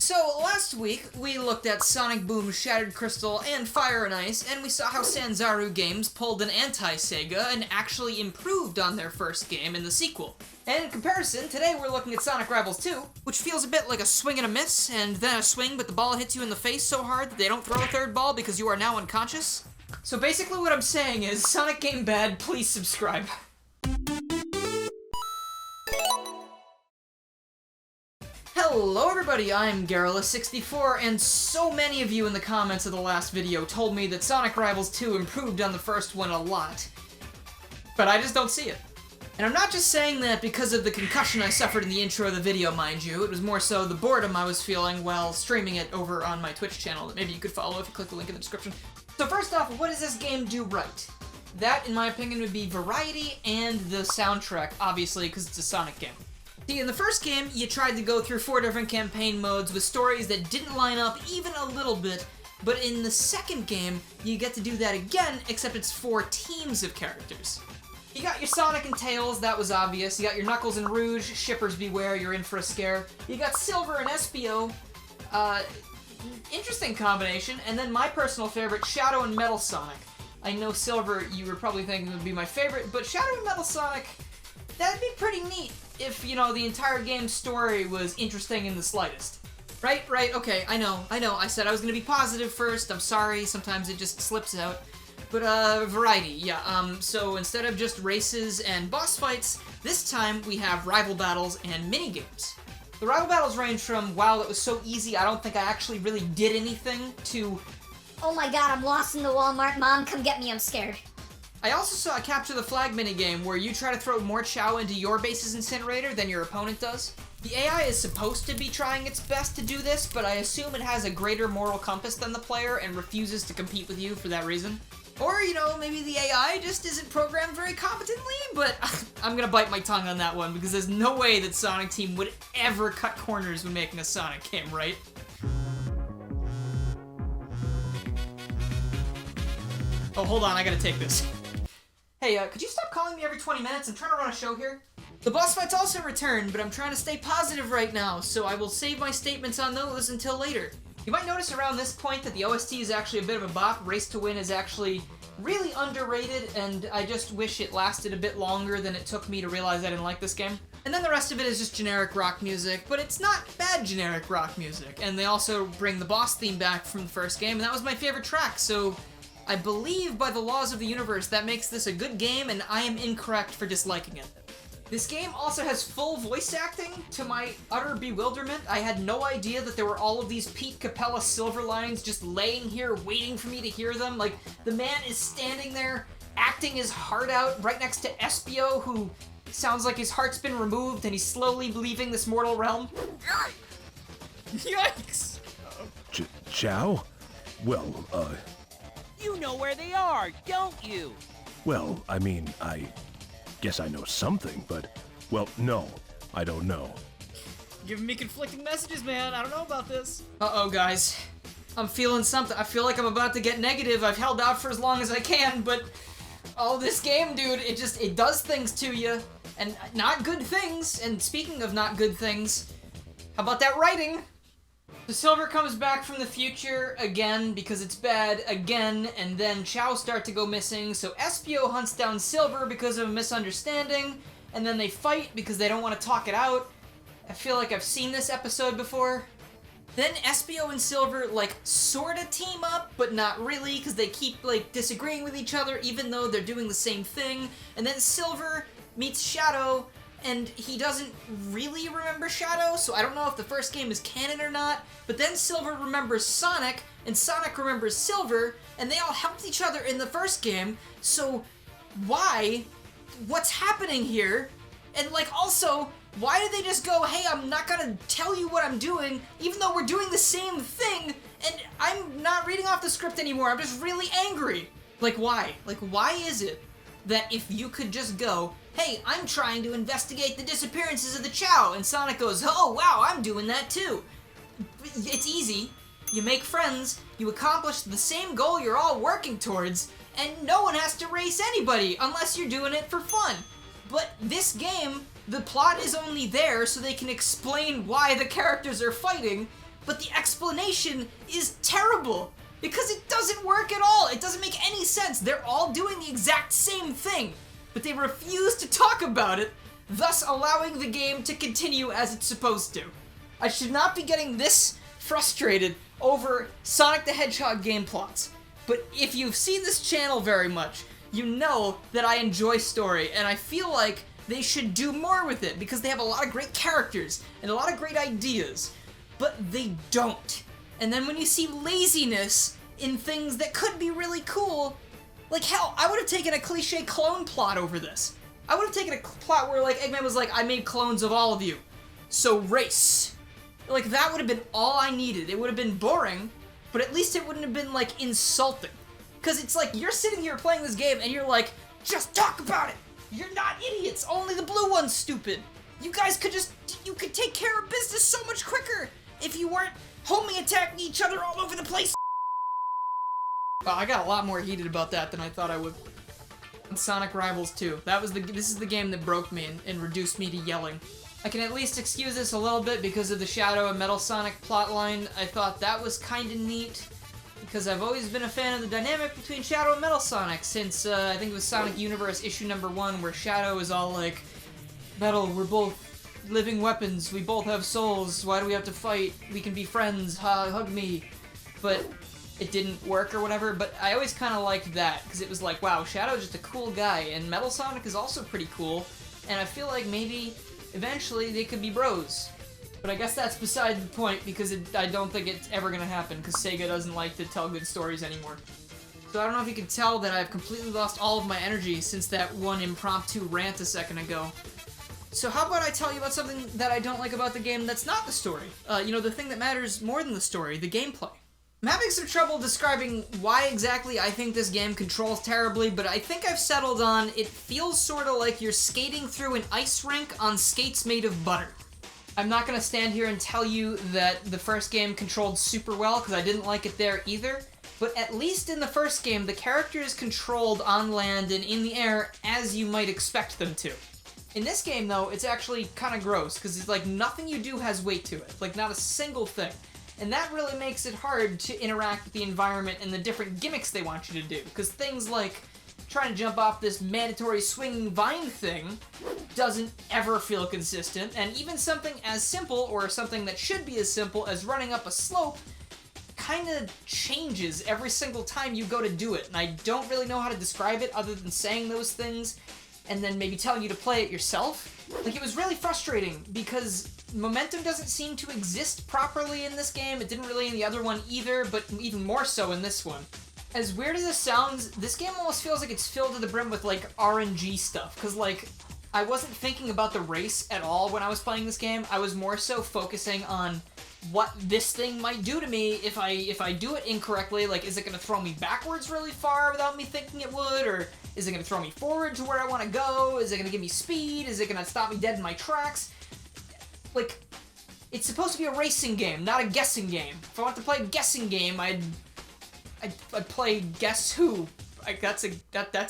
So, last week, we looked at Sonic Boom, Shattered Crystal, and Fire and Ice, and we saw how Sanzaru Games pulled an anti-Sega and actually improved on their first game in the sequel. And in comparison, today we're looking at Sonic Rivals 2, which feels a bit like a swing and a miss, and then a swing but the ball hits you in the face so hard that they don't throw a third ball because you are now unconscious. So basically what I'm saying is, Sonic Game Bad, please subscribe. Hello everybody, I'm Garrula64, and so many of you in the comments of the last video told me that Sonic Rivals 2 improved on the first one a lot. But I just don't see it. And I'm not just saying that because of the concussion I suffered in the intro of the video, mind you. It was more so the boredom I was feeling while streaming it over on my Twitch channel that maybe you could follow if you click the link in the description. So first off, what does this game do right? That, in my opinion, would be variety and the soundtrack, obviously, because it's a Sonic game. See, in the first game, you tried to go through 4 different campaign modes with stories that didn't line up even a little bit, but in the second game, you get to do that again, except it's 4 teams of characters. You got your Sonic and Tails, that was obvious. You got your Knuckles and Rouge, shippers beware, you're in for a scare. You got Silver and Espio, interesting combination, and then my personal favorite, Shadow and Metal Sonic. I know Silver, you were probably thinking would be my favorite, but Shadow and Metal Sonic, that'd be pretty neat if, you know, the entire game's story was interesting in the slightest. Right, okay, I know, I said I was gonna be positive first, I'm sorry, sometimes it just slips out. But, variety, yeah, so instead of just races and boss fights, this time we have rival battles and minigames. The rival battles range from, wow, that was so easy, I don't think I actually really did anything, to, oh my god, I'm lost in the Walmart, Mom, come get me, I'm scared. I also saw a Capture the Flag minigame where you try to throw more Chow into your base's incinerator than your opponent does. The AI is supposed to be trying its best to do this, but I assume it has a greater moral compass than the player and refuses to compete with you for that reason. Or, you know, maybe the AI just isn't programmed very competently, but I'm gonna bite my tongue on that one because there's no way that Sonic Team would ever cut corners when making a Sonic game, right? Oh, hold on, I gotta take this. Hey, could you stop calling me every 20 minutes? I'm trying to run a show here. The boss fights also return, but I'm trying to stay positive right now, so I will save my statements on those until later. You might notice around this point that the OST is actually a bit of a bop. Race to Win is actually really underrated, and I just wish it lasted a bit longer than it took me to realize I didn't like this game. And then the rest of it is just generic rock music, but it's not bad generic rock music. And they also bring the boss theme back from the first game, and that was my favorite track, so I believe by the laws of the universe that makes this a good game, and I am incorrect for disliking it. This game also has full voice acting, to my utter bewilderment. I had no idea that there were all of these Pete Capella Silver lines just laying here waiting for me to hear them. Like, the man is standing there acting his heart out right next to Espio, who sounds like his heart's been removed and he's slowly leaving this mortal realm. Yikes! Chow? Well, You know where they are, don't you? well, I mean, I guess I know something, but, well, no, I don't know. Giving me conflicting messages, man. I don't know about this. Uh-oh, guys. I'm feeling something. I feel like I'm about to get negative. I've held out for as long as I can, but oh, this game, dude, it does things to you, and not good things. And speaking of not good things, how about that writing? The Silver comes back from the future again because it's bad again, and then Chow start to go missing, so Espio hunts down Silver because of a misunderstanding, and then they fight because they don't want to talk it out. I feel like I've seen this episode before. Then Espio and Silver, like, sorta team up, but not really, because they keep, like, disagreeing with each other even though they're doing the same thing. And then Silver meets Shadow, and he doesn't really remember Shadow, so I don't know if the first game is canon or not, but then Silver remembers Sonic, and Sonic remembers Silver, and they all helped each other in the first game, so why? What's happening here? And, like, also, why did they just go, hey, I'm not gonna tell you what I'm doing, even though we're doing the same thing, and I'm not reading off the script anymore, I'm just really angry. Like, why? Like, why is it that if you could just go, hey, I'm trying to investigate the disappearances of the Chow, and Sonic goes, oh, wow, I'm doing that too. It's easy. You make friends, you accomplish the same goal you're all working towards, and no one has to race anybody unless you're doing it for fun. But this game, the plot is only there so they can explain why the characters are fighting, but the explanation is terrible because it doesn't work at all. It doesn't make any sense. They're all doing the exact same thing, but they refuse to talk about it, thus allowing the game to continue as it's supposed to. I should not be getting this frustrated over Sonic the Hedgehog game plots, but if you've seen this channel very much, you know that I enjoy story, and I feel like they should do more with it because they have a lot of great characters and a lot of great ideas, but they don't. And then when you see laziness in things that could be really cool, like hell, I would have taken a cliche clone plot over this. I would have taken a plot where like Eggman was like, I made clones of all of you, so race. Like that would have been all I needed. It would have been boring, but at least it wouldn't have been like insulting. Because it's like you're sitting here playing this game and you're like, just talk about it. You're not idiots. Only the blue one's stupid. You guys could you could take care of business so much quicker if you weren't homing attacking each other all over the place. Well, I got a lot more heated about that than I thought I would. And Sonic Rivals 2. This is the game that broke me and reduced me to yelling. I can at least excuse this a little bit because of the Shadow and Metal Sonic plotline. I thought that was kinda neat, because I've always been a fan of the dynamic between Shadow and Metal Sonic since, I think it was Sonic Universe issue #1, where Shadow is all like, Metal, we're both living weapons, we both have souls, why do we have to fight? We can be friends, hug me. But it didn't work or whatever, but I always kind of liked that, because it was like, wow, Shadow's just a cool guy, and Metal Sonic is also pretty cool, and I feel like maybe eventually they could be bros. But I guess that's beside the point, because I don't think it's ever gonna happen, because Sega doesn't like to tell good stories anymore. So I don't know if you can tell that I've completely lost all of my energy since that one impromptu rant a second ago. So how about I tell you about something that I don't like about the game that's not the story? You know, the thing that matters more than the story, the gameplay. I'm having some trouble describing why exactly I think this game controls terribly, but I think I've settled on it feels sort of like you're skating through an ice rink on skates made of butter. I'm not going to stand here and tell you that the first game controlled super well, because I didn't like it there either, but at least in the first game, the characters controlled on land and in the air as you might expect them to. In this game, though, it's actually kind of gross, because it's like nothing you do has weight to it, like not a single thing. And that really makes it hard to interact with the environment and the different gimmicks they want you to do, because things like trying to jump off this mandatory swinging vine thing doesn't ever feel consistent, and even something as simple, or something that should be as simple as running up a slope, kind of changes every single time you go to do it, and I don't really know how to describe it other than saying those things and then maybe telling you to play it yourself. Like, it was really frustrating because momentum doesn't seem to exist properly in this game. It didn't really in the other one either, but even more so in this one. As weird as this sounds, this game almost feels like it's filled to the brim with, like, RNG stuff, because, like, I wasn't thinking about the race at all when I was playing this game. I was more so focusing on what this thing might do to me if I do it incorrectly. Like, is it going to throw me backwards really far without me thinking it would, or is it going to throw me forward to where I want to go? Is it going to give me speed? Is it going to stop me dead in my tracks? Like, it's supposed to be a racing game, not a guessing game. If I want to play a guessing game, I'd play Guess Who. That's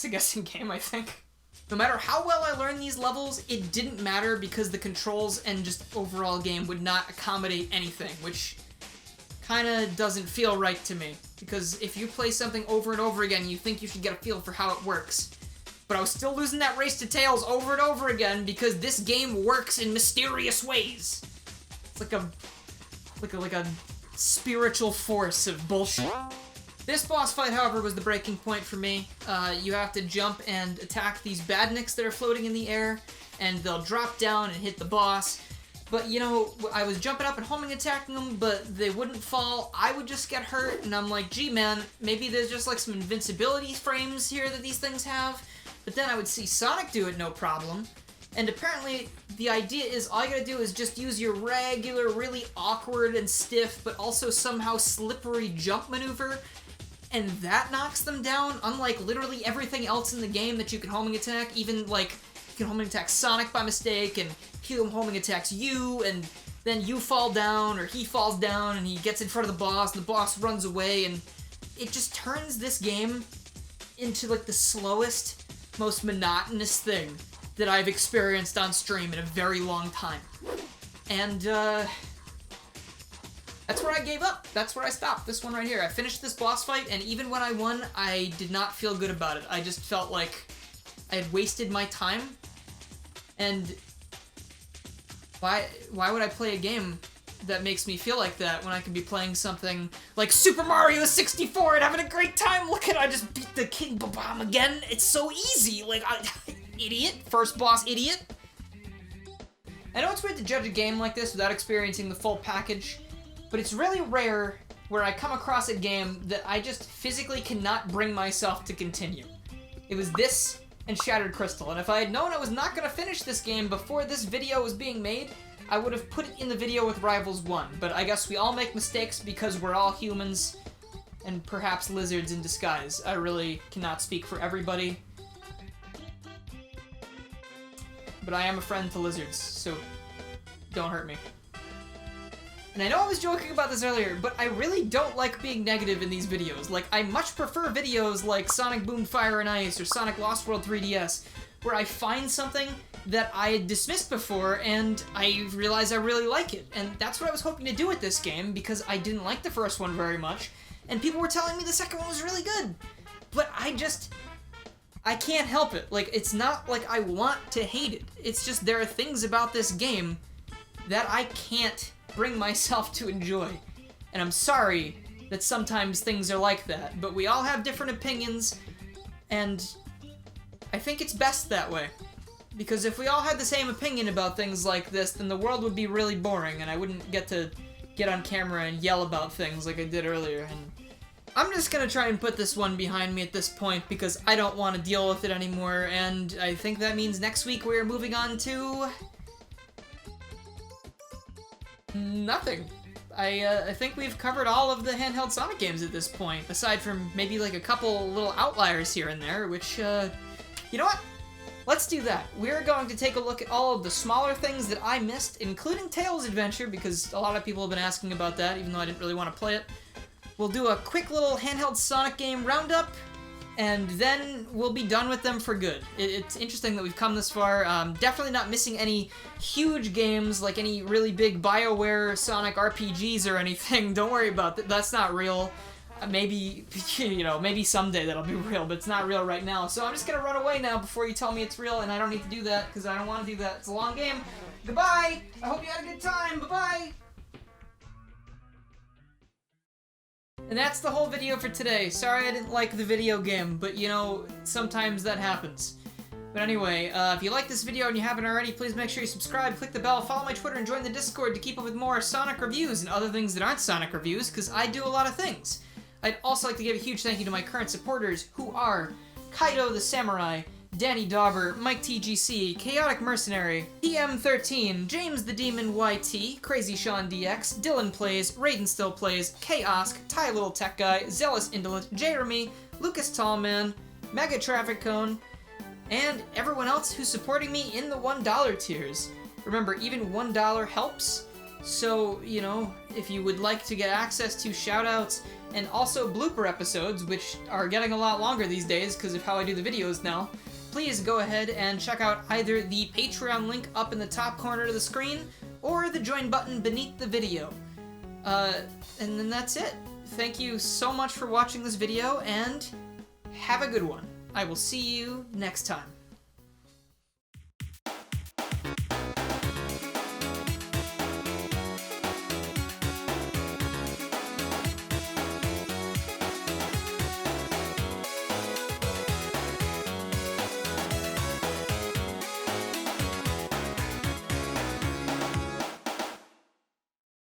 a guessing game, I think. No matter how well I learned these levels, it didn't matter because the controls and just overall game would not accommodate anything, which kinda doesn't feel right to me. Because if you play something over and over again, you think you should get a feel for how it works. But I was still losing that race to Tails over and over again because this game works in mysterious ways. It's like a spiritual force of bullshit. This boss fight, however, was the breaking point for me. You have to jump and attack these badniks that are floating in the air, and they'll drop down and hit the boss. But, you know, I was jumping up and homing attacking them, but they wouldn't fall. I would just get hurt, and I'm like, gee, man, maybe there's just, like, some invincibility frames here that these things have. But then I would see Sonic do it no problem. And apparently, the idea is all you gotta do is just use your regular, really awkward and stiff, but also somehow slippery jump maneuver, and that knocks them down, unlike literally everything else in the game that you can homing attack. Even, like, you can homing attack Sonic by mistake, and he homing attacks you, and then you fall down, or he falls down, and he gets in front of the boss, and the boss runs away, and it just turns this game into, like, the slowest, most monotonous thing that I've experienced on stream in a very long time. And, That's where I gave up. That's where I stopped. This one right here. I finished this boss fight, and even when I won, I did not feel good about it. I just felt like I had wasted my time, and why would I play a game that makes me feel like that when I could be playing something like Super Mario 64 and having a great time? Look at, I just beat the King Bomb again. It's so easy. Like, idiot. First boss, idiot. I know it's weird to judge a game like this without experiencing the full package, but it's really rare where I come across a game that I just physically cannot bring myself to continue. It was this and Shattered Crystal, and if I had known I was not going to finish this game before this video was being made, I would have put it in the video with Rivals 1, but I guess we all make mistakes because we're all humans, and perhaps lizards in disguise. I really cannot speak for everybody, but I am a friend to lizards, so don't hurt me. And I know I was joking about this earlier, but I really don't like being negative in these videos. Like, I much prefer videos like Sonic Boom Fire and Ice or Sonic Lost World 3DS, where I find something that I had dismissed before and I realize I really like it. And that's what I was hoping to do with this game, because I didn't like the first one very much, and people were telling me the second one was really good. But I can't help it. Like, it's not like I want to hate it. It's just there are things about this game that I can't bring myself to enjoy. And I'm sorry that sometimes things are like that, but we all have different opinions, and I think it's best that way. Because if we all had the same opinion about things like this, then the world would be really boring, and I wouldn't get to get on camera and yell about things like I did earlier. And I'm just gonna try and put this one behind me at this point, because I don't want to deal with it anymore, and I think that means next week we're moving on to nothing. I think we've covered all of the handheld Sonic games at this point, aside from maybe like a couple little outliers here and there, which, you know what? Let's do that. We're going to take a look at all of the smaller things that I missed, including Tails Adventure, because a lot of people have been asking about that, even though I didn't really want to play it. We'll do a quick little handheld Sonic game roundup, and then we'll be done with them for good. It's interesting that we've come this far. Definitely not missing any huge games, like any really big BioWare Sonic RPGs or anything. Don't worry about that. That's not real. Maybe, you know, maybe someday that'll be real, but it's not real right now. So I'm just gonna run away now before you tell me it's real, and I don't need to do that, because I don't want to do that. It's a long game. Goodbye! I hope you had a good time. Bye-bye! And that's the whole video for today. Sorry I didn't like the video game, but you know, sometimes that happens. But anyway, if you like this video and you haven't already, please make sure you subscribe, click the bell, follow my Twitter, and join the Discord to keep up with more Sonic reviews and other things that aren't Sonic reviews, because I do a lot of things. I'd also like to give a huge thank you to my current supporters, who are Kaido the Samurai, Danny Dauber, Mike TGC, Chaotic Mercenary, PM13, James the Demon YT, Crazy Sean DX, Dylan Plays, Raiden Still Plays, Kaosk, Ty Little Tech Guy, Zealous Indolent, Jeremy, Lucas Tallman, Mega Traffic Cone, and everyone else who's supporting me in the $1 tiers. Remember, even $1 helps, so, you know, if you would like to get access to shoutouts and also blooper episodes, which are getting a lot longer these days because of how I do the videos now, please go ahead and check out either the Patreon link up in the top corner of the screen or the join button beneath the video. And then that's it. Thank you so much for watching this video, and have a good one. I will see you next time.